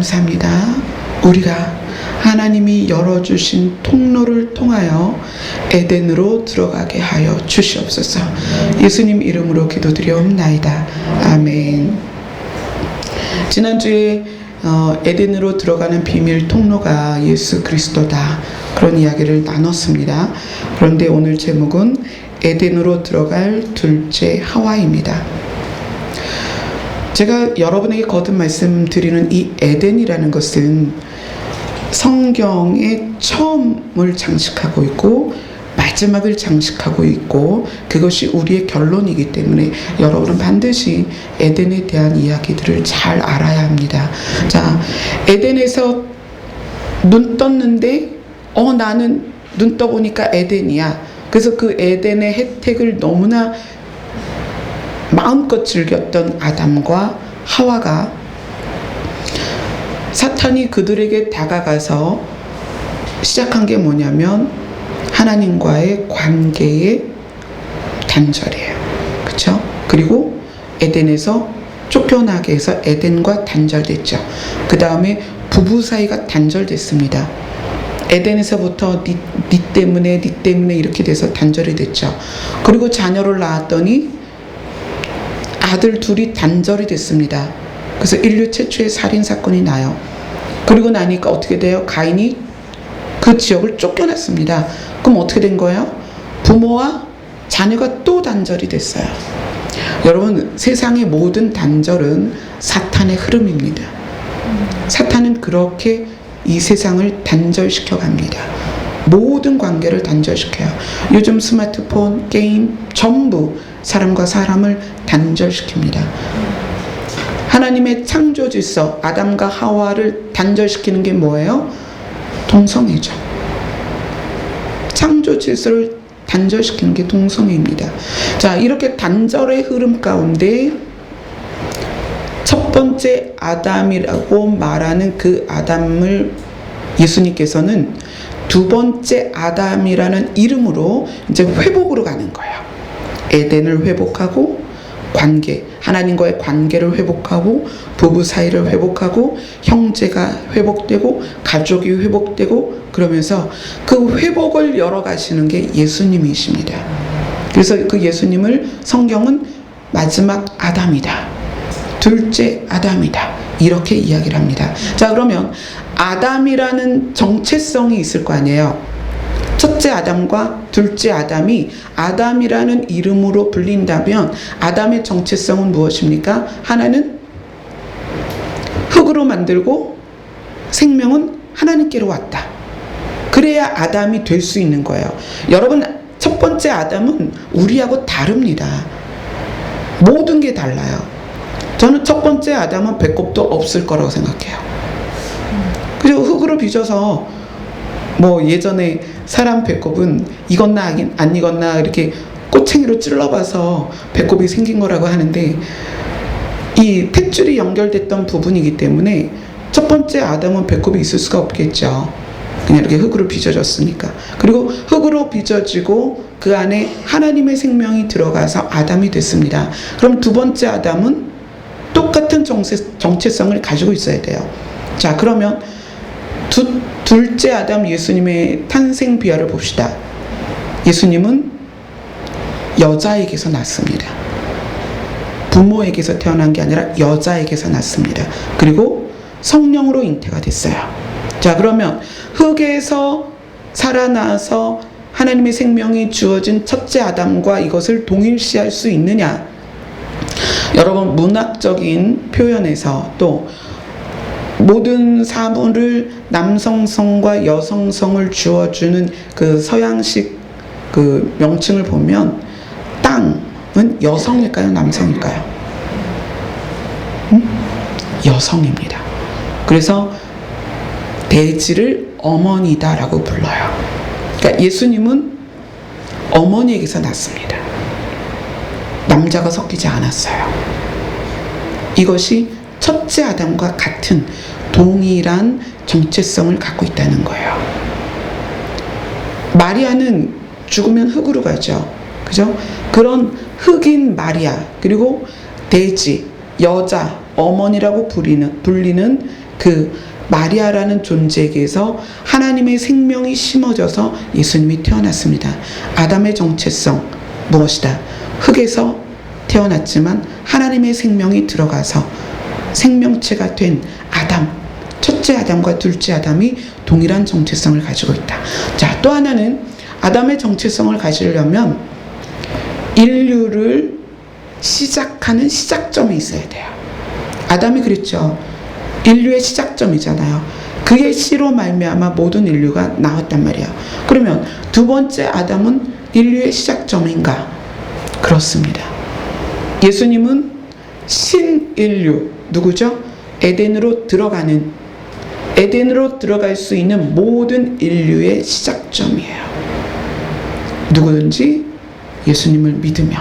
감사합니다. 우리가 하나님이 열어주신 통로를 통하여 에덴으로 들어가게 하여 주시옵소서. 예수님 이름으로 기도드리옵나이다. 아멘. 지난주에 에덴으로 들어가는 비밀 통로가 예수 그리스도다, 그런 이야기를 나눴습니다. 그런데 오늘 제목은 에덴으로 들어갈 둘째 하와입니다. 제가 여러분에게 거듭 말씀드리는 이 에덴이라는 것은 성경의 처음을 장식하고 있고 마지막을 장식하고 있고, 그것이 우리의 결론이기 때문에 여러분은 반드시 에덴에 대한 이야기들을 잘 알아야 합니다. 자, 에덴에서 눈 떴는데 나는 눈 떠보니까 에덴이야. 그래서 그 에덴의 혜택을 너무나 마음껏 즐겼던 아담과 하와가 사탄이 그들에게 다가가서 시작한 게 뭐냐면 하나님과의 관계의 단절이에요. 그렇죠? 그리고 에덴에서 쫓겨나게 해서 에덴과 단절됐죠. 그 다음에 부부 사이가 단절됐습니다. 에덴에서부터 네 때문에 이렇게 돼서 단절이 됐죠. 그리고 자녀를 낳았더니 아들 둘이 단절이 됐습니다. 그래서 인류 최초의 살인사건이 나요. 그리고 나니까 어떻게 돼요? 가인이 그 지역을 쫓겨났습니다. 그럼 어떻게 된 거예요? 부모와 자녀가 또 단절이 됐어요. 여러분, 세상의 모든 단절은 사탄의 흐름입니다. 사탄은 그렇게 이 세상을 단절시켜 갑니다. 모든 관계를 단절시켜요. 요즘 스마트폰, 게임 전부 사람과 사람을 단절시킵니다. 하나님의 창조 질서, 아담과 하와를 단절시키는 게 뭐예요? 동성애죠. 창조 질서를 단절시키는 게 동성애입니다. 자, 이렇게 단절의 흐름 가운데 첫 번째 아담이라고 말하는 그 아담을 예수님께서는 두 번째 아담이라는 이름으로 이제 회복으로 가는 거예요. 에덴을 회복하고 관계, 하나님과의 관계를 회복하고 부부 사이를 회복하고 형제가 회복되고 가족이 회복되고, 그러면서 그 회복을 열어가시는 게 예수님이십니다. 그래서 그 예수님을 성경은 마지막 아담이다, 둘째 아담이다, 이렇게 이야기를 합니다. 자, 그러면 아담이라는 정체성이 있을 거 아니에요. 첫째 아담과 둘째 아담이 아담이라는 이름으로 불린다면 아담의 정체성은 무엇입니까? 하나는 흙으로 만들고 생명은 하나님께로 왔다. 그래야 아담이 될 수 있는 거예요. 여러분, 첫 번째 아담은 우리하고 다릅니다. 모든 게 달라요. 저는 첫 번째 아담은 배꼽도 없을 거라고 생각해요. 그리고 흙으로 빚어서 예전에 사람 배꼽은 익었나 안 익었나 이렇게 꼬챙이로 찔러봐서 배꼽이 생긴 거라고 하는데, 이 탯줄이 연결됐던 부분이기 때문에 첫 번째 아담은 배꼽이 있을 수가 없겠죠. 그냥 이렇게 흙으로 빚어졌으니까. 그리고 흙으로 빚어지고 그 안에 하나님의 생명이 들어가서 아담이 됐습니다. 그럼 두 번째 아담은 똑같은 정체성을 가지고 있어야 돼요. 자, 그러면 둘째 아담 예수님의 탄생 비화를 봅시다. 예수님은 여자에게서 났습니다. 부모에게서 태어난 게 아니라 여자에게서 났습니다. 그리고 성령으로 잉태가 됐어요. 자, 그러면 흙에서 살아나서 하나님의 생명이 주어진 첫째 아담과 이것을 동일시할 수 있느냐? 여러분, 문학적인 표현에서 또 모든 사물을 남성성과 여성성을 주어주는 그 서양식 그 명칭을 보면 땅은 여성일까요? 남성일까요? 여성입니다. 그래서 대지를 어머니다라고 불러요. 그러니까 예수님은 어머니에게서 났습니다. 남자가 섞이지 않았어요. 이것이 첫째 아담과 같은 동일한 정체성을 갖고 있다는 거예요. 마리아는 죽으면 흙으로 가죠. 그죠? 그런 흙인 마리아, 그리고 돼지, 여자, 어머니라고 불리는 그 마리아라는 존재에게서 하나님의 생명이 심어져서 예수님이 태어났습니다. 아담의 정체성 무엇이다? 흙에서 태어났지만 하나님의 생명이 들어가서 생명체가 된 아담, 첫째 아담과 둘째 아담이 동일한 정체성을 가지고 있다. 자, 또 하나는 아담의 정체성을 가지려면 인류를 시작하는 시작점이 있어야 돼요. 아담이 그랬죠. 인류의 시작점이잖아요. 그의 씨로 말미암아 모든 인류가 나왔단 말이에요. 그러면 두 번째 아담은 인류의 시작점인가? 그렇습니다. 예수님은 신인류, 누구죠? 에덴으로 들어갈 수 있는 모든 인류의 시작점이에요. 누구든지 예수님을 믿으면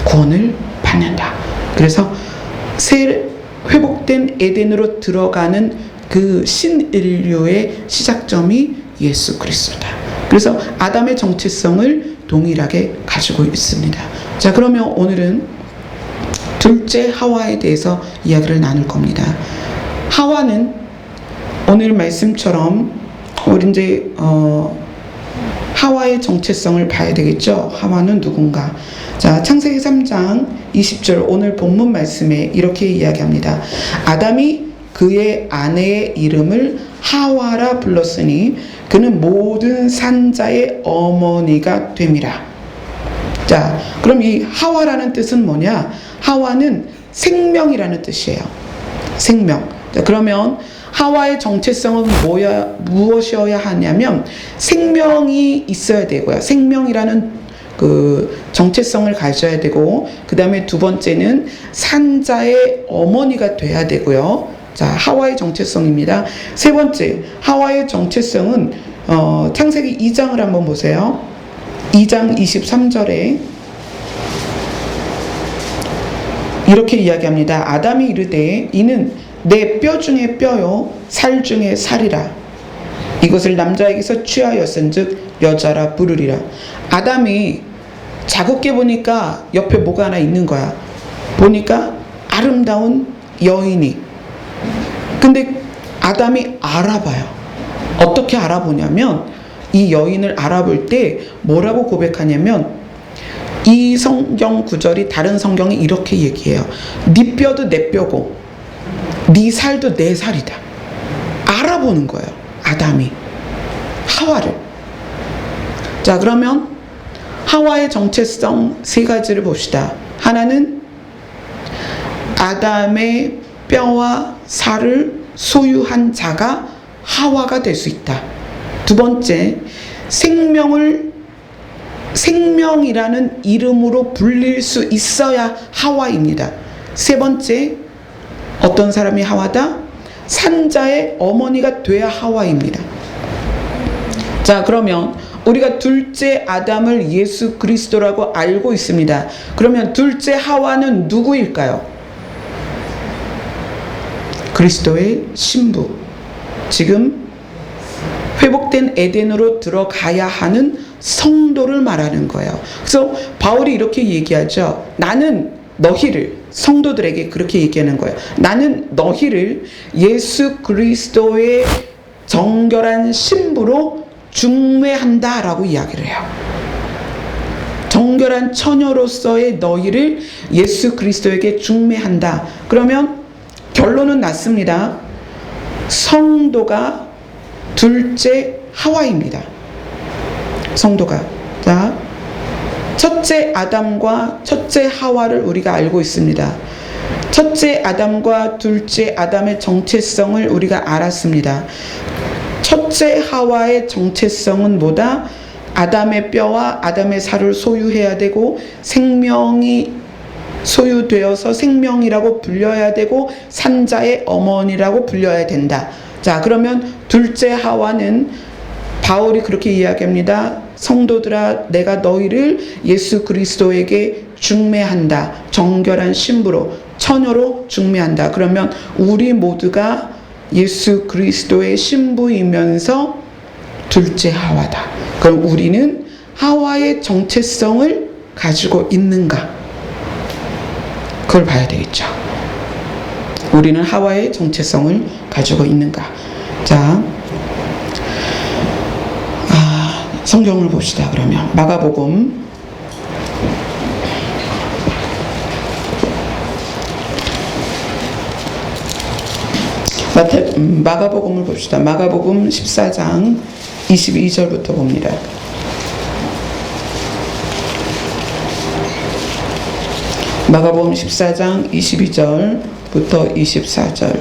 구원을 받는다. 그래서 새 회복된 에덴으로 들어가는 그 신인류의 시작점이 예수 그리스도다. 그래서 아담의 정체성을 동일하게 가지고 있습니다. 자, 그러면 오늘은 둘째 하와에 대해서 이야기를 나눌 겁니다. 하와는 오늘 말씀처럼 우리 이제 하와의 정체성을 봐야 되겠죠. 하와는 누군가? 자, 창세기 3장 20절 오늘 본문 말씀에 이렇게 이야기합니다. 아담이 그의 아내의 이름을 하와라 불렀으니 그는 모든 산자의 어머니가 됨이라. 자, 그럼 이 하와라는 뜻은 뭐냐? 하와는 생명이라는 뜻이에요. 생명. 자, 그러면 하와의 정체성은 무엇이어야 하냐면 생명이 있어야 되고요. 생명이라는 그 정체성을 가져야 되고, 그 다음에 두 번째는 산자의 어머니가 돼야 되고요. 자, 하와의 정체성입니다. 세 번째, 하와의 정체성은 창세기 2장을 한번 보세요. 2장 23절에 이렇게 이야기합니다. 아담이 이르되 이는 내 뼈 중에 뼈요 살 중에 살이라. 이것을 남자에게서 취하였은즉 여자라 부르리라. 아담이 자국게 보니까 옆에 뭐가 하나 있는 거야. 보니까 아름다운 여인이. 근데 아담이 알아봐요. 어떻게 알아보냐면 이 여인을 알아볼 때 뭐라고 고백하냐면, 이 성경 구절이 다른 성경이 이렇게 얘기해요. 네 뼈도 내 뼈고 네 살도 내 살이다. 알아보는 거예요. 아담이 하와를. 자, 그러면 하와의 정체성 세 가지를 봅시다. 하나는 아담의 뼈와 살을 소유한 자가 하와가 될 수 있다. 두 번째, 생명이라는 이름으로 불릴 수 있어야 하와입니다. 세 번째, 어떤 사람이 하와다? 산자의 어머니가 돼야 하와입니다. 자, 그러면 우리가 둘째 아담을 예수 그리스도라고 알고 있습니다. 그러면 둘째 하와는 누구일까요? 그리스도의 신부. 지금 회복된 에덴으로 들어가야 하는 성도를 말하는 거예요. 그래서 바울이 이렇게 얘기하죠. 나는 너희를, 성도들에게 그렇게 얘기하는 거예요. 나는 너희를 예수 그리스도의 정결한 신부로 중매한다 라고 이야기를 해요. 정결한 처녀로서의 너희를 예수 그리스도에게 중매한다. 그러면 결론은 났습니다. 성도가 둘째 하와입니다. 성도가. 자, 첫째 아담과 첫째 하와를 우리가 알고 있습니다. 첫째 아담과 둘째 아담의 정체성을 우리가 알았습니다. 첫째 하와의 정체성은 뭐다? 아담의 뼈와 아담의 살을 소유해야 되고, 생명이 소유되어서 생명이라고 불려야 되고, 산자의 어머니라고 불려야 된다. 자, 그러면 둘째 하와는 바울이 그렇게 이야기합니다. 성도들아, 내가 너희를 예수 그리스도에게 중매한다. 정결한 신부로, 처녀로 중매한다. 그러면 우리 모두가 예수 그리스도의 신부이면서 둘째 하와다. 그럼 우리는 하와의 정체성을 가지고 있는가? 그걸 봐야 되겠죠. 우리는 하와의 정체성을 가지고 있는가? 자, 성경을 봅시다. 그러면 마가복음 마가복음을 봅시다. 마가복음 14장 22절부터 봅니다. 마가복음 14장 22절부터 24절.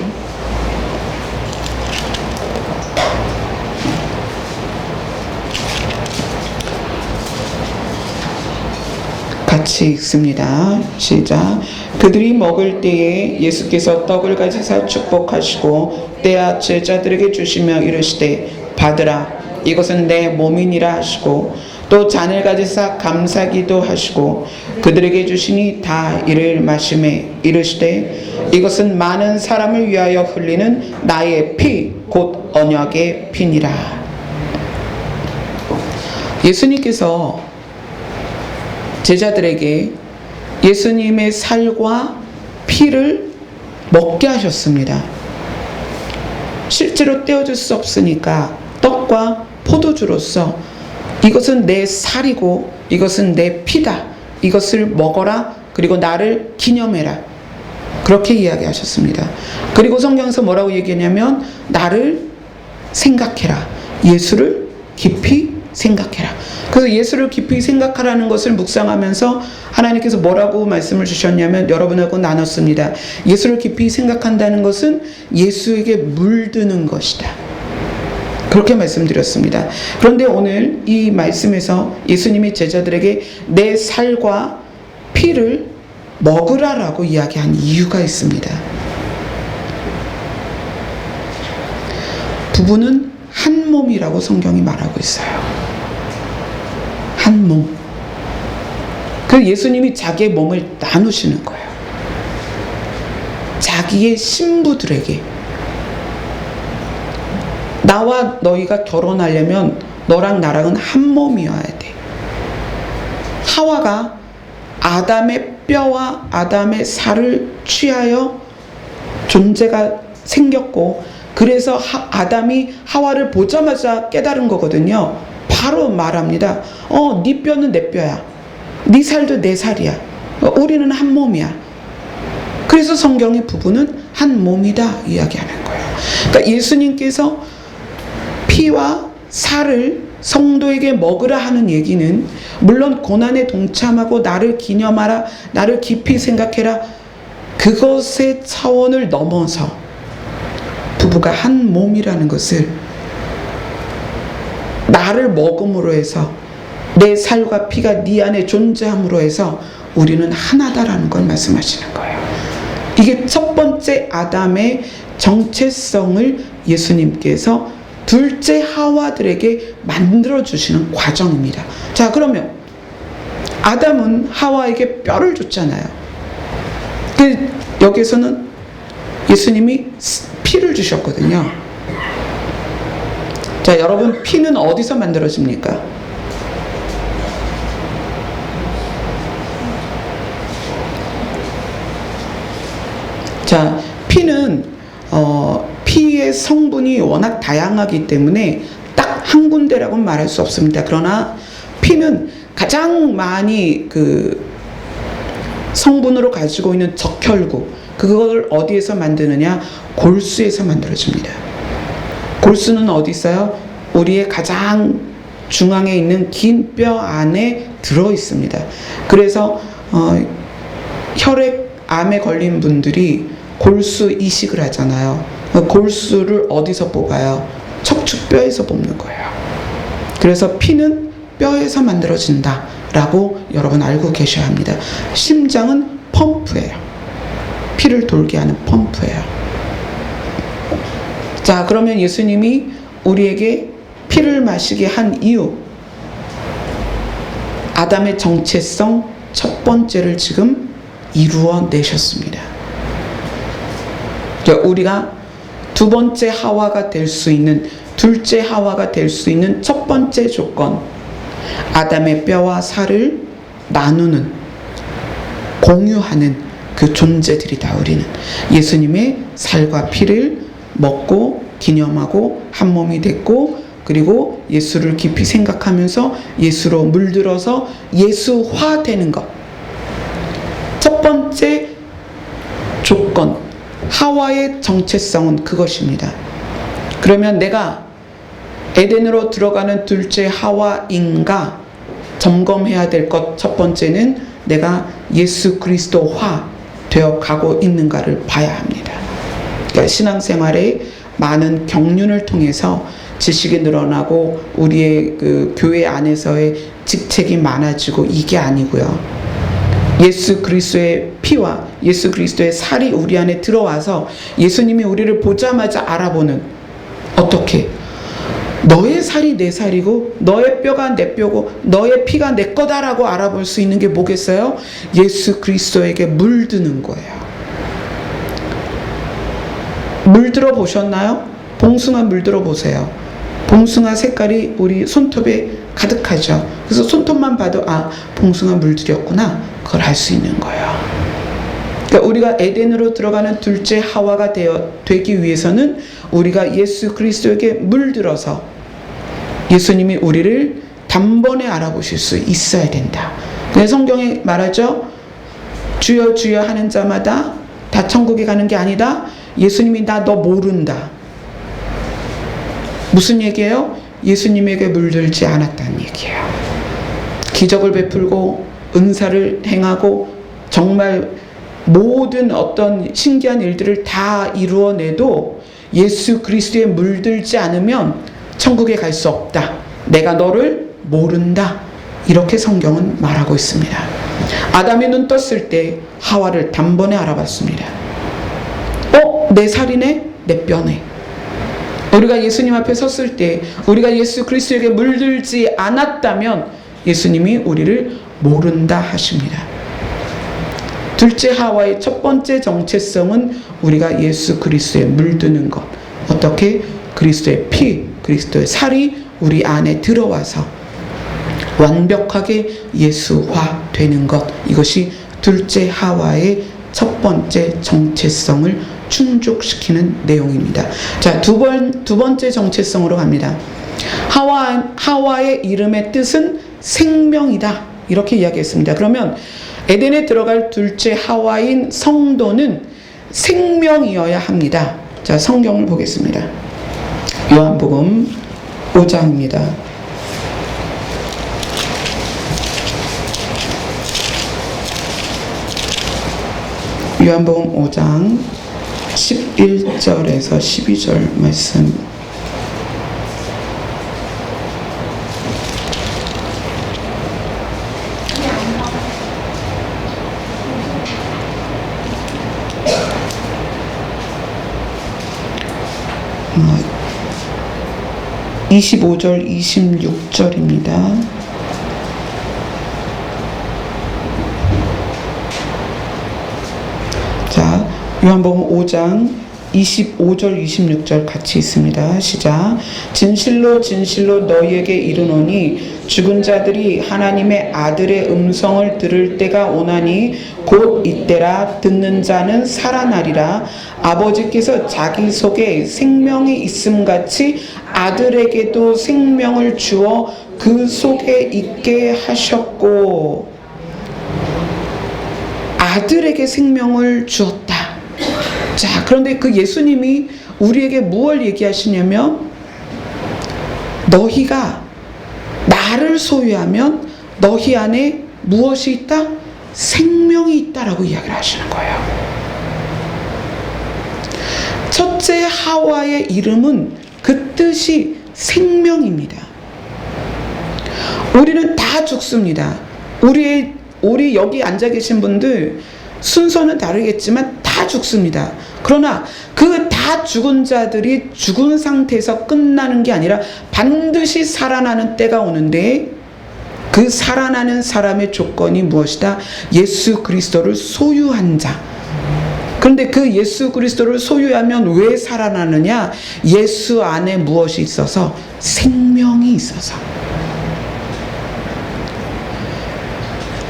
같이 읽습니다. 시작. 그들이 먹을 때에 예수께서 떡을 가지사 축복하시고 떼어 제자들에게 주시며 이르시되 받으라 이것은 내 몸이니라 하시고 또 잔을 가지사 감사기도 하시고 그들에게 주시니 다 이를 마시매 이르시되 이것은 많은 사람을 위하여 흘리는 나의 피 곧 언약의 피니라. 예수님께서 제자들에게 예수님의 살과 피를 먹게 하셨습니다. 실제로 떼어줄 수 없으니까 떡과 포도주로서 이것은 내 살이고 이것은 내 피다. 이것을 먹어라. 그리고 나를 기념해라. 그렇게 이야기하셨습니다. 그리고 성경에서 뭐라고 얘기하냐면 나를 생각해라. 예수를 깊이 생각해라. 그래서 예수를 깊이 생각하라는 것을 묵상하면서 하나님께서 뭐라고 말씀을 주셨냐면 여러분하고 나눴습니다. 예수를 깊이 생각한다는 것은 예수에게 물드는 것이다. 그렇게 말씀드렸습니다. 그런데 오늘 이 말씀에서 예수님이 제자들에게 내 살과 피를 먹으라라고 이야기한 이유가 있습니다. 부부는 한 몸이라고 성경이 말하고 있어요. 한 몸. 그 예수님이 자기의 몸을 나누시는 거예요. 자기의 신부들에게. 나와 너희가 결혼하려면 너랑 나랑은 한 몸이어야 돼. 하와가 아담의 뼈와 아담의 살을 취하여 존재가 생겼고 그래서 아담이 하와를 보자마자 깨달은 거거든요. 바로 말합니다. 네 뼈는 내 뼈야. 네 살도 내 살이야. 우리는 한 몸이야. 그래서 성경의 부부는 한 몸이다 이야기하는 거예요. 그러니까 예수님께서 피와 살을 성도에게 먹으라 하는 얘기는 물론 고난에 동참하고 나를 기념하라, 나를 깊이 생각해라, 그것의 차원을 넘어서 부부가 한 몸이라는 것을 나를 먹음으로 해서 내 살과 피가 네 안에 존재함으로 해서 우리는 하나다라는 걸 말씀하시는 거예요. 이게 첫 번째 아담의 정체성을 예수님께서 둘째 하와들에게 만들어주시는 과정입니다. 자, 그러면 아담은 하와에게 뼈를 줬잖아요. 여기서는 예수님이 피를 주셨거든요. 자, 여러분, 피는 어디서 만들어집니까? 자, 피는 피의 성분이 워낙 다양하기 때문에 딱 한 군데라고는 말할 수 없습니다. 그러나 피는 가장 많이 성분으로 가지고 있는 적혈구, 그걸 어디에서 만드느냐? 골수에서 만들어집니다. 골수는 어디 있어요? 우리의 가장 중앙에 있는 긴 뼈 안에 들어 있습니다. 그래서 혈액암에 걸린 분들이 골수 이식을 하잖아요. 골수를 어디서 뽑아요? 척추뼈에서 뽑는 거예요. 그래서 피는 뼈에서 만들어진다 라고 여러분 알고 계셔야 합니다. 심장은 펌프예요. 피를 돌게 하는 펌프예요. 자, 그러면 예수님이 우리에게 피를 마시게 한 이유, 아담의 정체성 첫 번째를 지금 이루어내셨습니다. 우리가 두 번째 하와가 될 수 있는, 둘째 하와가 될 수 있는 첫 번째 조건, 아담의 뼈와 살을 나누는, 공유하는 그 존재들이다. 우리는 예수님의 살과 피를 먹고 기념하고 한 몸이 됐고, 그리고 예수를 깊이 생각하면서 예수로 물들어서 예수화 되는 것. 첫 번째 조건, 하와의 정체성은 그것입니다. 그러면 내가 에덴으로 들어가는 둘째 하와인가 점검해야 될 것 첫 번째는 내가 예수 그리스도화 되어 가고 있는가를 봐야 합니다. 그러니까 신앙생활에 많은 경륜을 통해서 지식이 늘어나고 우리의 그 교회 안에서의 직책이 많아지고 이게 아니고요. 예수 그리스도의 피와 예수 그리스도의 살이 우리 안에 들어와서 예수님이 우리를 보자마자 알아보는, 어떻게? 너의 살이 내 살이고 너의 뼈가 내 뼈고 너의 피가 내 거다라고 알아볼 수 있는 게 뭐겠어요? 예수 그리스도에게 물드는 거예요. 물들어 보셨나요? 봉숭아 물들어 보세요. 봉숭아 색깔이 우리 손톱에 가득하죠. 그래서 손톱만 봐도 아, 봉숭아 물들였구나, 그걸 알 수 있는 거예요. 그러니까 우리가 에덴으로 들어가는 둘째 하와가 되기 위해서는 우리가 예수 그리스도에게 물들어서 예수님이 우리를 단번에 알아보실 수 있어야 된다. 그래서 성경에 말하죠. 주여 주여 하는 자마다 다 천국에 가는 게 아니다. 예수님이 나 너 모른다. 무슨 얘기예요? 예수님에게 물들지 않았다는 얘기예요. 기적을 베풀고 은사를 행하고 정말 모든 어떤 신기한 일들을 다 이루어내도 예수 그리스도에 물들지 않으면 천국에 갈 수 없다. 내가 너를 모른다. 이렇게 성경은 말하고 있습니다. 아담이 눈 떴을 때 하와를 단번에 알아봤습니다. 내 살이네? 내 뼈네. 우리가 예수님 앞에 섰을 때 우리가 예수 그리스도에게 물들지 않았다면 예수님이 우리를 모른다 하십니다. 둘째 하와의 첫 번째 정체성은 우리가 예수 그리스도에 물드는 것. 어떻게? 그리스도의 피, 그리스도의 살이 우리 안에 들어와서 완벽하게 예수화 되는 것. 이것이 둘째 하와의 첫 번째 정체성을 충족시키는 내용입니다. 자, 두 번째 정체성으로 갑니다. 하와의 이름의 뜻은 생명이다. 이렇게 이야기했습니다. 그러면 에덴에 들어갈 둘째 하와인 성도는 생명이어야 합니다. 자, 성경을 보겠습니다. 요한복음 5장입니다. 요한복음 5장 11절에서 12절 말씀. 어, 25절 26절입니다. 자, 요한복음 5장 25절 26절 같이 있습니다. 시작. 진실로 진실로 너희에게 이르노니 죽은 자들이 하나님의 아들의 음성을 들을 때가 오나니 곧 이때라. 듣는 자는 살아나리라. 아버지께서 자기 속에 생명이 있음같이 아들에게도 생명을 주어 그 속에 있게 하셨고. 아들에게 생명을 주었다. 자, 그런데 그 예수님이 우리에게 무엇을 얘기하시냐면, 너희가 나를 소유하면 너희 안에 무엇이 있다? 생명이 있다라고 이야기를 하시는 거예요. 첫째 하와의 이름은 그 뜻이 생명입니다. 우리는 다 죽습니다. 우리 여기 앉아 계신 분들 순서는 다르겠지만 다 죽습니다. 그러나 그 다 죽은 자들이 죽은 상태에서 끝나는 게 아니라 반드시 살아나는 때가 오는데, 그 살아나는 사람의 조건이 무엇이다? 예수 그리스도를 소유한 자. 그런데 그 예수 그리스도를 소유하면 왜 살아나느냐? 예수 안에 무엇이 있어서? 생명이 있어서.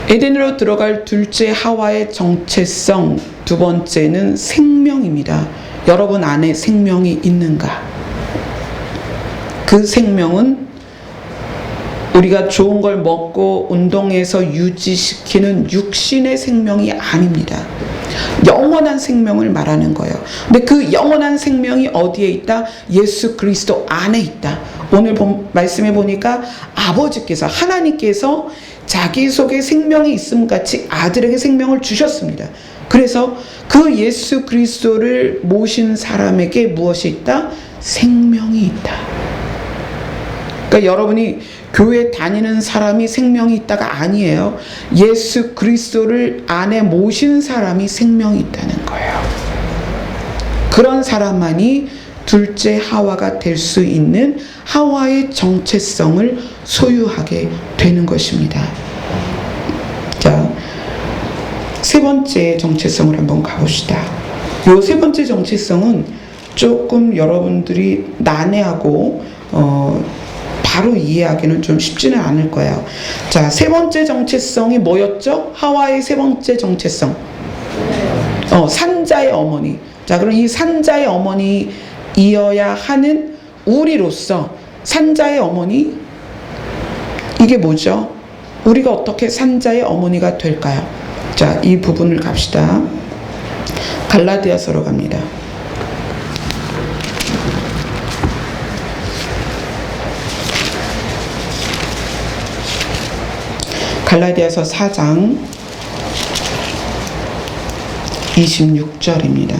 에덴으로 들어갈 둘째 하와의 정체성, 두 번째는 생명입니다. 여러분 안에 생명이 있는가? 그 생명은 우리가 좋은 걸 먹고 운동해서 유지시키는 육신의 생명이 아닙니다. 영원한 생명을 말하는 거예요. 근데 그 영원한 생명이 어디에 있다? 예수 그리스도 안에 있다. 오늘 말씀해 보니까 아버지께서, 하나님께서 자기 속에 생명이 있음 같이 아들에게 생명을 주셨습니다. 그래서 그 예수 그리스도를 모신 사람에게 무엇이 있다? 생명이 있다. 그러니까 여러분이 교회 다니는 사람이 생명이 있다가 아니에요. 예수 그리스도를 안에 모신 사람이 생명이 있다는 거예요. 그런 사람만이 둘째 하와가 될 수 있는 하와의 정체성을 소유하게 되는 것입니다. 자, 세 번째 정체성을 한번 가봅시다. 이 세 번째 정체성은 조금 여러분들이 난해하고 바로 이해하기는 좀 쉽지는 않을 거예요. 자, 세 번째 정체성이 뭐였죠? 하와의 세 번째 정체성. 산자의 어머니. 자, 그럼 이 산자의 어머니이어야 하는 우리로서 산자의 어머니, 이게 뭐죠? 우리가 어떻게 산자의 어머니가 될까요? 자, 이 부분을 갑시다. 갈라디아서로 갑니다. 갈라디아서 4장 26절입니다.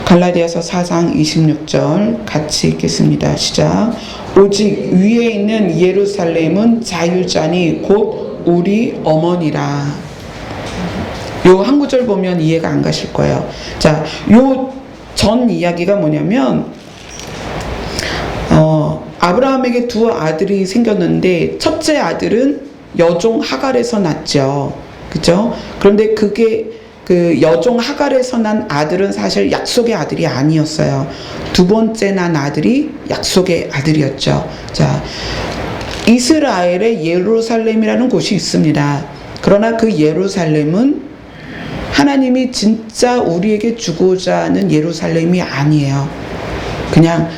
갈라디아서 4장 26절 같이 읽겠습니다. 시작. 오직 위에 있는 예루살렘은 자유자니 곧 우리 어머니라. 요 한 구절 보면 이해가 안 가실 거예요. 자, 요 전 이야기가 뭐냐면 아브라함에게 두 아들이 생겼는데 첫째 아들은 여종 하갈에서 났죠. 그죠? 그런데 그게 그 여종 하갈에서 난 아들은 사실 약속의 아들이 아니었어요. 두 번째 난 아들이 약속의 아들이었죠. 자, 이스라엘의 예루살렘이라는 곳이 있습니다. 그러나 그 예루살렘은 하나님이 진짜 우리에게 주고자 하는 예루살렘이 아니에요. 그냥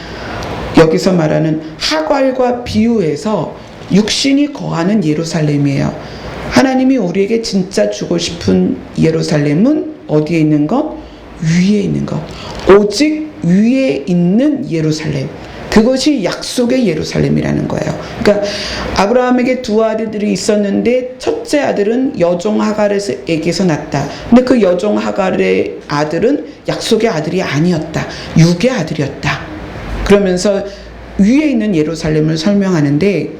여기서 말하는 하갈과 비유해서 육신이 거하는 예루살렘이에요. 하나님이 우리에게 진짜 주고 싶은 예루살렘은 어디에 있는 것? 위에 있는 것. 오직 위에 있는 예루살렘. 그것이 약속의 예루살렘이라는 거예요. 그러니까 아브라함에게 두 아들들이 있었는데 첫째 아들은 여종 하갈에게서 났다. 근데 그 여종 하갈의 아들은 약속의 아들이 아니었다. 육의 아들이었다. 그러면서 위에 있는 예루살렘을 설명하는데,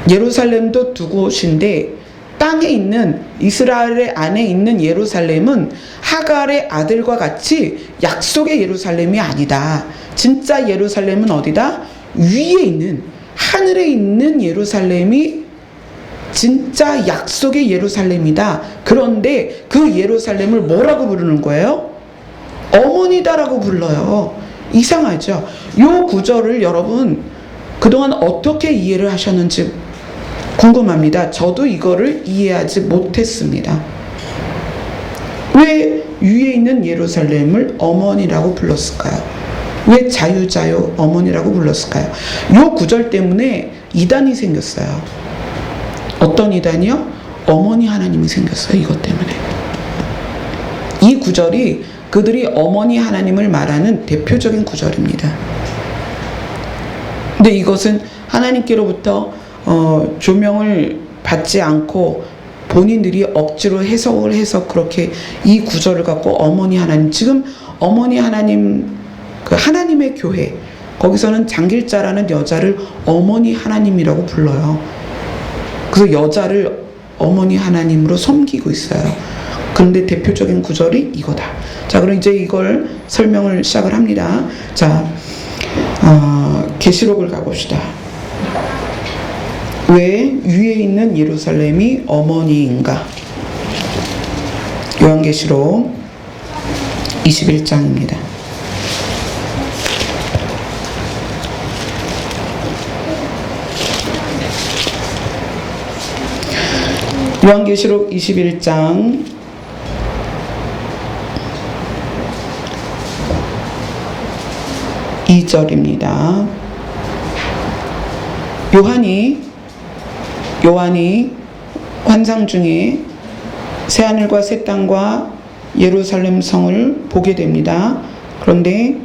예루살렘도 두 곳인데 땅에 있는 이스라엘 안에 있는 예루살렘은 하갈의 아들과 같이 약속의 예루살렘이 아니다. 진짜 예루살렘은 어디다? 위에 있는, 하늘에 있는 예루살렘이 진짜 약속의 예루살렘이다. 그런데 그 예루살렘을 뭐라고 부르는 거예요? 어머니다라고 불러요. 이상하죠? 요 구절을 여러분 그동안 어떻게 이해를 하셨는지 궁금합니다. 저도 이거를 이해하지 못했습니다. 왜 위에 있는 예루살렘을 어머니라고 불렀을까요? 왜 자유자유 어머니라고 불렀을까요? 이 구절 때문에 이단이 생겼어요. 어떤 이단이요? 어머니 하나님이 생겼어요. 이것 때문에. 이 구절이 그들이 어머니 하나님을 말하는 대표적인 구절입니다. 근데 이것은 하나님께로부터 조명을 받지 않고 본인들이 억지로 해석을 해서 그렇게 이 구절을 갖고 어머니 하나님, 지금 어머니 하나님, 그 하나님의 교회, 거기서는 장길자라는 여자를 어머니 하나님이라고 불러요. 그래서 여자를 어머니 하나님으로 섬기고 있어요. 그런데 대표적인 구절이 이거다. 자, 그럼 이제 이걸 설명을 시작을 합니다. 자, 계시록을 가봅시다. 왜 위에 있는 예루살렘이 어머니인가? 요한계시록 21장입니다. 요한계시록 21장 2절입니다. 요한이 환상 중에 새하늘과 새 땅과 예루살렘 성을 보게 됩니다. 그런데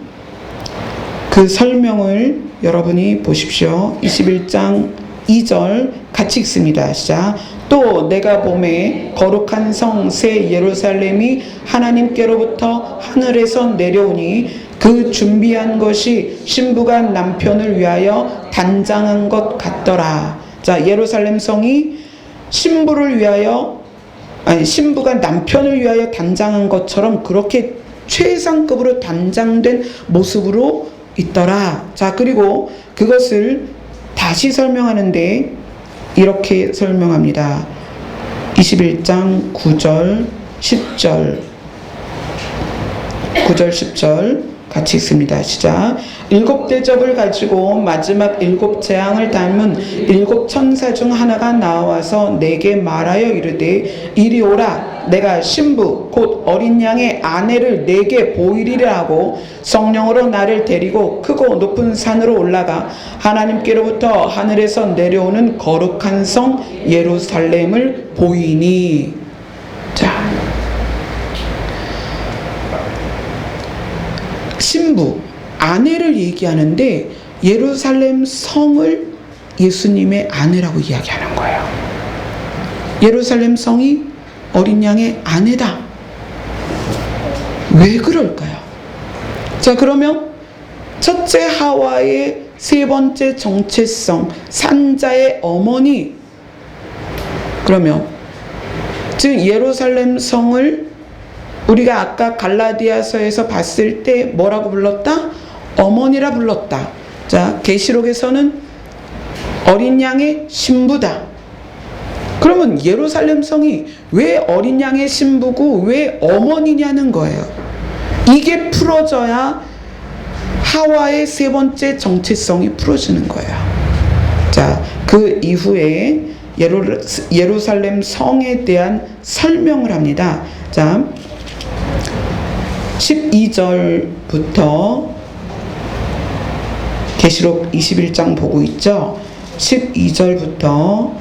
그 설명을 여러분이 보십시오. 21장 2절 같이 읽습니다. 시작. 또 내가 보매 거룩한 성 새 예루살렘이 하나님께로부터 하늘에서 내려오니 그 준비한 것이 신부가 남편을 위하여 단장한 것 같더라. 자, 예루살렘 성이 신부가 남편을 위하여 단장한 것처럼 그렇게 최상급으로 단장된 모습으로 있더라. 자, 그리고 그것을 다시 설명하는데 이렇게 설명합니다. 21장 9절 10절 같이 읽습니다. 시작. 7 대접을 가지고 마지막 7 재앙을 담은 7 천사 중 하나가 나와서 내게 말하여 이르되 이리 오라. 내가 신부 곧 어린 양의 아내를 내게 보이리라 하고 성령으로 나를 데리고 크고 높은 산으로 올라가 하나님께로부터 하늘에서 내려오는 거룩한 성 예루살렘을 보이니. 자, 신부, 아내를 얘기하는데 예루살렘 성을 예수님의 아내라고 이야기하는 거예요. 예루살렘 성이 어린 양의 아내다. 왜 그럴까요? 자, 그러면 첫째 하와의 세 번째 정체성, 산자의 어머니. 그러면 즉 예루살렘 성을 우리가 아까 갈라디아서에서 봤을 때 뭐라고 불렀다? 어머니라 불렀다. 자, 계시록에서는 어린 양의 신부다. 그러면 예루살렘 성이 왜 어린 양의 신부고 왜 어머니냐는 거예요. 이게 풀어져야 하와의 세 번째 정체성이 풀어지는 거예요. 자, 그 이후에 예루살렘 성에 대한 설명을 합니다. 자, 12절부터 계시록 21장 보고 있죠. 12절부터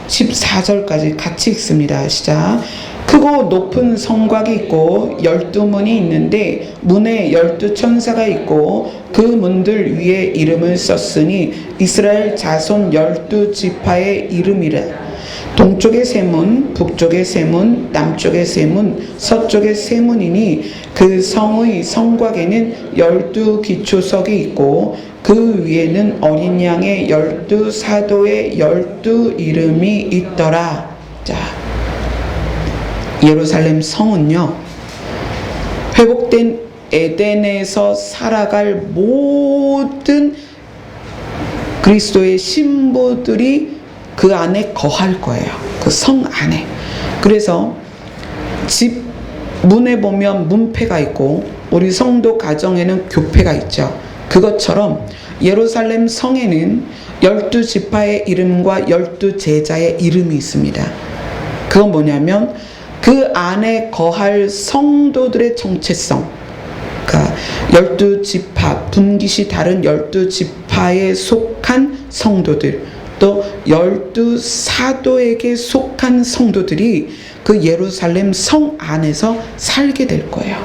14절까지 같이 읽습니다. 시작. 크고 높은 성곽이 있고 12문이 있는데 문에 12천사가 있고 그 문들 위에 이름을 썼으니 이스라엘 자손 12지파의 이름이라. 동쪽의 세 문, 북쪽의 세 문, 남쪽의 세 문, 서쪽의 세 문이니 그 성의 성곽에는 12기초석이 있고 그 위에는 어린 양의 12사도의 12 이름이 있더라. 자, 예루살렘 성은요, 회복된 에덴에서 살아갈 모든 그리스도의 신부들이 그 안에 거할 거예요. 그 성 안에. 그래서 집 문에 보면 문패가 있고 우리 성도 가정에는 교패가 있죠. 그것처럼 예루살렘 성에는 12지파의 이름과 12제자의 이름이 있습니다. 그건 뭐냐면 그 안에 거할 성도들의 정체성, 그러니까 12지파, 분깃이 다른 12지파에 속한 성도들, 또 12사도에게 속한 성도들이 그 예루살렘 성 안에서 살게 될 거예요.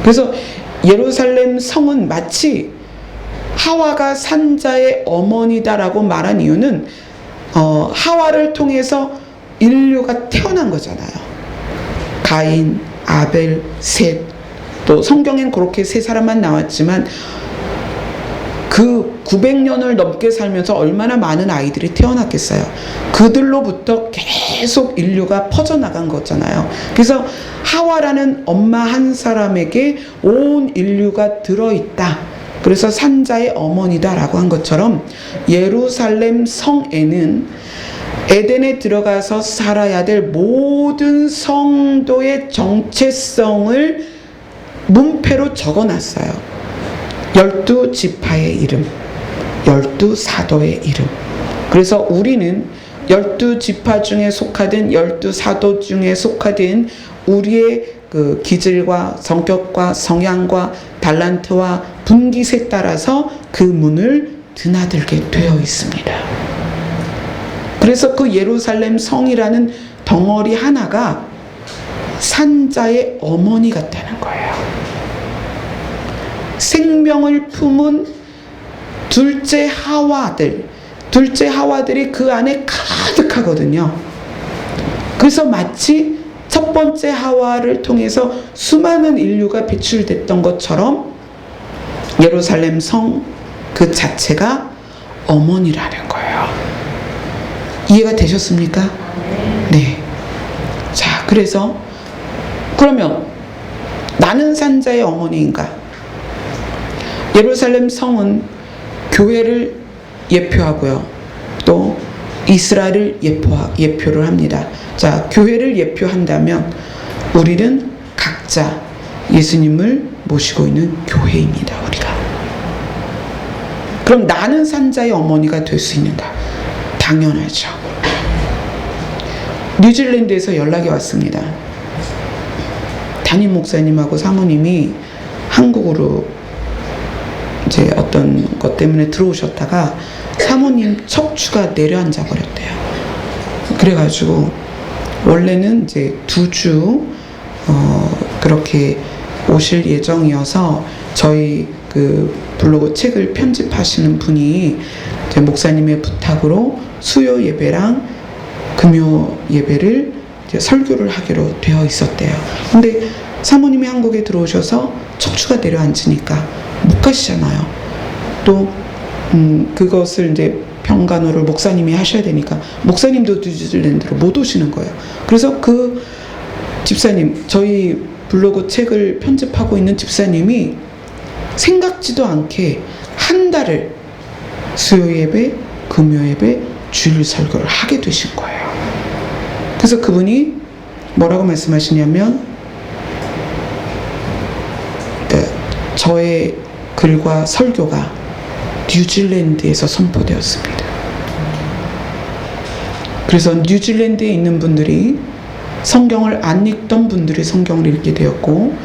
그래서 예루살렘 성은 마치 하와가 산자의 어머니다라고 말한 이유는 하와를 통해서 인류가 태어난 거잖아요. 가인, 아벨, 셋, 또 성경엔 그렇게 세 사람만 나왔지만 그 900년을 넘게 살면서 얼마나 많은 아이들이 태어났겠어요. 그들로부터 계속 인류가 퍼져나간 거잖아요. 그래서 하와라는 엄마 한 사람에게 온 인류가 들어있다. 그래서 산자의 어머니다라고 한 것처럼 예루살렘 성에는 에덴에 들어가서 살아야 될 모든 성도의 정체성을 문패로 적어놨어요. 12지파의 이름, 12사도의 이름. 그래서 우리는 12지파 중에 속하든 12사도 중에 속하든 우리의 그 기질과 성격과 성향과 달란트와 분깃에 따라서 그 문을 드나들게 되어 있습니다. 그래서 그 예루살렘 성이라는 덩어리 하나가 산자의 어머니 같다는 거예요. 생명을 품은 둘째 하와들이 그 안에 가득하거든요. 그래서 마치 첫 번째 하와를 통해서 수많은 인류가 배출됐던 것처럼 예루살렘 성 그 자체가 어머니라는 거예요. 이해가 되셨습니까? 네. 자, 그래서 그러면 나는 산자의 어머니인가? 예루살렘 성은 교회를 예표하고요. 또 이스라엘을 예표를 합니다. 자, 교회를 예표한다면 우리는 각자 예수님을 모시고 있는 교회입니다. 우리가. 그럼 나는 산자의 어머니가 될 수 있는가? 당연하죠. 뉴질랜드에서 연락이 왔습니다. 담임 목사님하고 사모님이 한국으로 이제 어떤 것 때문에 들어오셨다가 사모님 척추가 내려앉아 버렸대요. 그래가지고 원래는 이제 2주 그렇게 오실 예정이어서 저희 그 블로그 책을 편집하시는 분이 이제 목사님의 부탁으로 수요 예배랑 금요 예배를 이제 설교를 하기로 되어 있었대요. 근데 사모님이 한국에 들어오셔서 척추가 내려앉으니까 못 가시잖아요. 또 그것을 이제 병간호를 목사님이 하셔야 되니까 목사님도 뉴질랜드로 못 오시는 거예요. 그래서 그 집사님, 저희 블로그 책을 편집하고 있는 집사님이 생각지도 않게 한 달을 수요 예배, 금요 예배, 주일 설교를 하게 되신 거예요. 그래서 그분이 뭐라고 말씀하시냐면 저의 글과 설교가 뉴질랜드에서 선포되었습니다. 그래서 뉴질랜드에 있는 분들이 성경을 안 읽던 분들이 성경을 읽게 되었고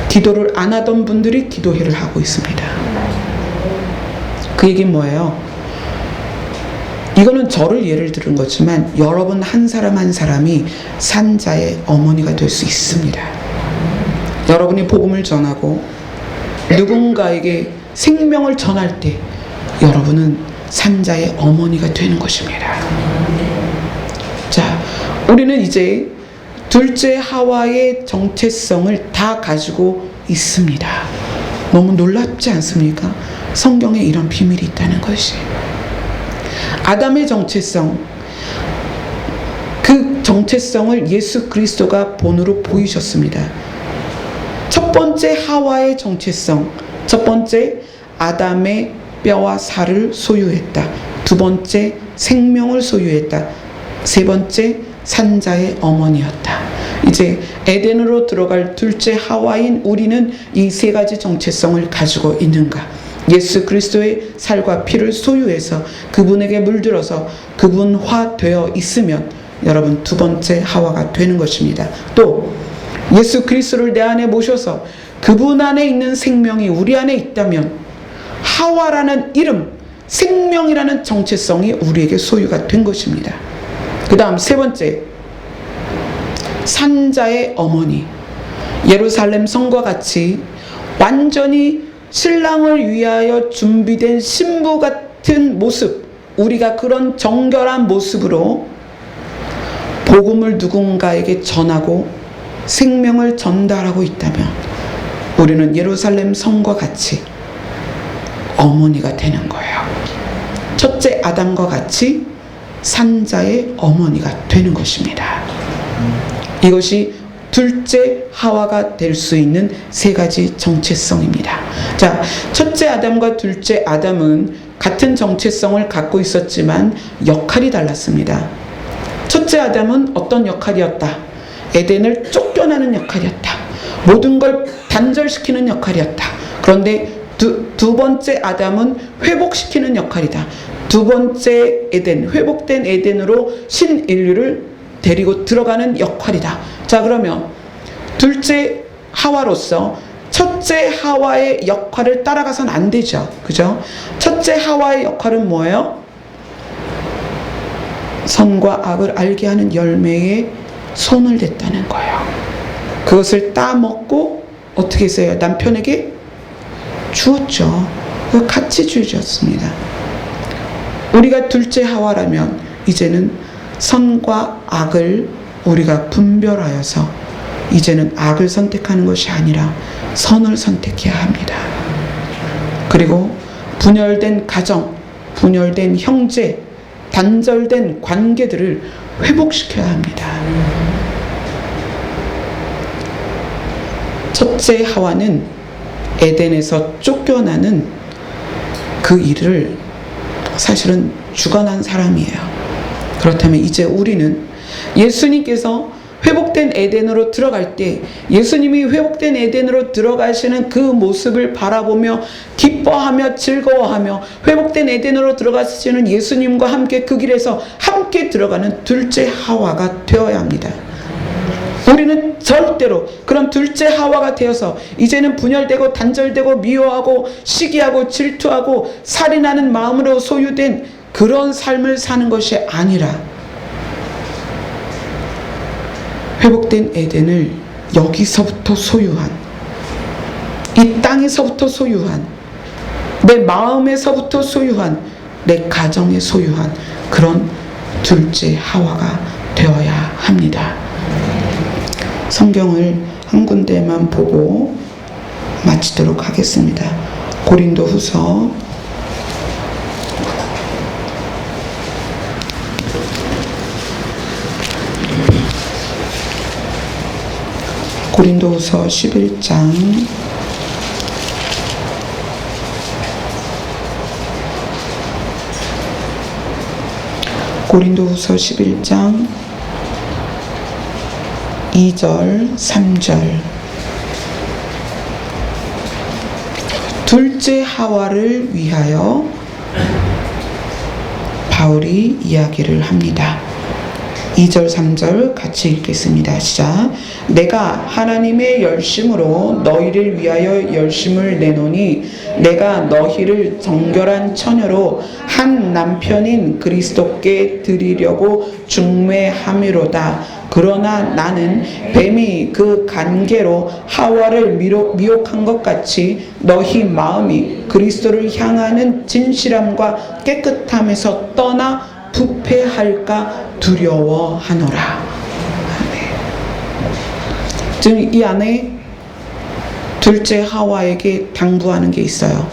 기도를 안 하던 분들이 기도회를 하고 있습니다. 그 얘기는 뭐예요? 이거는 저를 예를 들은 거지만 여러분 한 사람 한 사람이 산자의 어머니가 될 수 있습니다. 여러분이 복음을 전하고 누군가에게 생명을 전할 때 여러분은 산자의 어머니가 되는 것입니다. 자, 우리는 이제 둘째 하와의 정체성을 다 가지고 있습니다. 너무 놀랍지 않습니까? 성경에 이런 비밀이 있다는 것이. 아담의 정체성, 그 정체성을 예수 그리스도가 본으로 보이셨습니다. 첫 번째 하와의 정체성, 첫 번째 아담의 뼈와 살을 소유했다. 두 번째 생명을 소유했다. 세 번째 산자의 어머니였다. 이제 에덴으로 들어갈 둘째 하와인 우리는 이 세 가지 정체성을 가지고 있는가? 예수 그리스도의 살과 피를 소유해서 그분에게 물들어서 그분화되어 있으면 여러분 두 번째 하와가 되는 것입니다. 또 예수 그리스도를 내 안에 모셔서 그분 안에 있는 생명이 우리 안에 있다면 하와라는 이름, 생명이라는 정체성이 우리에게 소유가 된 것입니다. 그 다음 세 번째, 산자의 어머니. 예루살렘 성과 같이 완전히 신랑을 위하여 준비된 신부 같은 모습, 우리가 그런 정결한 모습으로 복음을 누군가에게 전하고 생명을 전달하고 있다면 우리는 예루살렘 성과 같이 어머니가 되는 거예요. 첫째 아담과 같이 산자의 어머니가 되는 것입니다. 이것이 둘째 하와가 될 수 있는 세 가지 정체성입니다. 자, 첫째 아담과 둘째 아담은 같은 정체성을 갖고 있었지만 역할이 달랐습니다. 첫째 아담은 어떤 역할이었다? 에덴을 쫓겨나는 역할이었다. 모든 걸 단절시키는 역할이었다. 그런데 두 번째 아담은 회복시키는 역할이다. 두 번째 에덴, 회복된 에덴으로 신인류를 데리고 들어가는 역할이다. 자, 그러면 둘째 하와로서 첫째 하와의 역할을 따라가선 안 되죠. 그죠? 첫째 하와의 역할은 뭐예요? 선과 악을 알게 하는 열매에 손을 댔다는 거예요. 그것을 따먹고 어떻게 했어요? 남편에게 주었죠. 같이 주셨습니다. 우리가 둘째 하와라면 이제는 선과 악을 우리가 분별하여서 이제는 악을 선택하는 것이 아니라 선을 선택해야 합니다. 그리고 분열된 가정, 분열된 형제, 단절된 관계들을 회복시켜야 합니다. 첫째 하와는 에덴에서 쫓겨나는 그 일을 사실은 주관한 사람이에요. 그렇다면 이제 우리는 예수님께서 회복된 에덴으로 들어갈 때 예수님이 회복된 에덴으로 들어가시는 그 모습을 바라보며 기뻐하며 즐거워하며 회복된 에덴으로 들어가시는 예수님과 함께 그 길에서 함께 들어가는 둘째 하와가 되어야 합니다. 우리는 절대로 그런 둘째 하와가 되어서 이제는 분열되고 단절되고 미워하고 시기하고 질투하고 살인하는 마음으로 소유된 그런 삶을 사는 것이 아니라 회복된 에덴을 여기서부터 소유한, 이 땅에서부터 소유한, 내 마음에서부터 소유한, 내 가정에 소유한 그런 둘째 하와가 되어야 합니다. 성경을 한 군데만 보고 마치도록 하겠습니다. 고린도후서 11장 2절 3절 둘째 하와를 위하여 바울이 이야기를 합니다. 2절 3절 같이 읽겠습니다. 시작. 내가 하나님의 열심으로 너희를 위하여 열심을 내노니 내가 너희를 정결한 처녀로 한 남편인 그리스도께 드리려고 중매함이로다. 그러나 나는 뱀이 그 관계로 하와를 미혹한 것 같이 너희 마음이 그리스도를 향하는 진실함과 깨끗함에서 떠나 부패할까 두려워하노라. 지금 이 안에 둘째 하와에게 당부하는 게 있어요.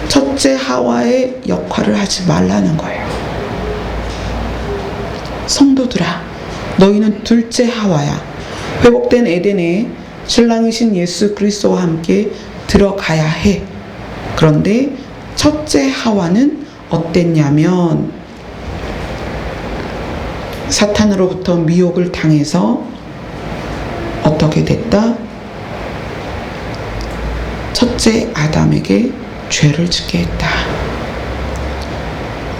첫째 하와의 역할을 하지 말라는 거예요. 성도들아, 너희는 둘째 하와야. 회복된 에덴에 신랑이신 예수 그리스도와 함께 들어가야 해. 그런데 첫째 하와는 어땠냐면 사탄으로부터 미혹을 당해서 어떻게 됐다? 첫째 아담에게 죄를 짓게 했다.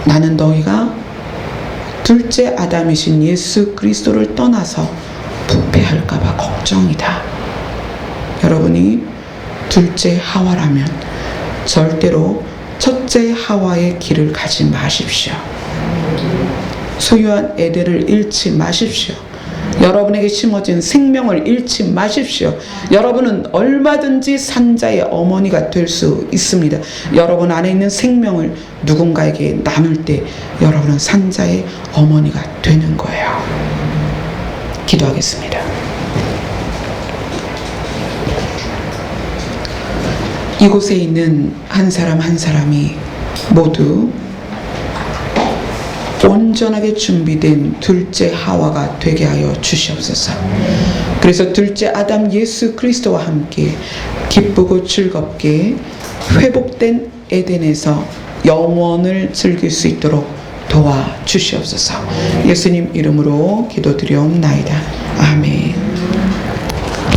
나는 너희가 둘째 아담이신 예수 그리스도를 떠나서 부패할까봐 걱정이다. 여러분이 둘째 하와라면 절대로 첫째 하와의 길을 가지 마십시오. 소유한 에덴을 잃지 마십시오. 여러분에게 심어진 생명을 잃지 마십시오. 여러분은 얼마든지 산자의 어머니가 될 수 있습니다. 여러분 안에 있는 생명을 누군가에게 나눌 때 여러분은 산자의 어머니가 되는 거예요. 기도하겠습니다. 이곳에 있는 한 사람 한 사람이 모두 온전하게 준비된 둘째 하와가 되게 하여 주시옵소서. 그래서 둘째 아담 예수 그리스도와 함께 기쁘고 즐겁게 회복된 에덴에서 영원을 즐길 수 있도록 도와주시옵소서. 예수님 이름으로 기도드리옵나이다. 아멘.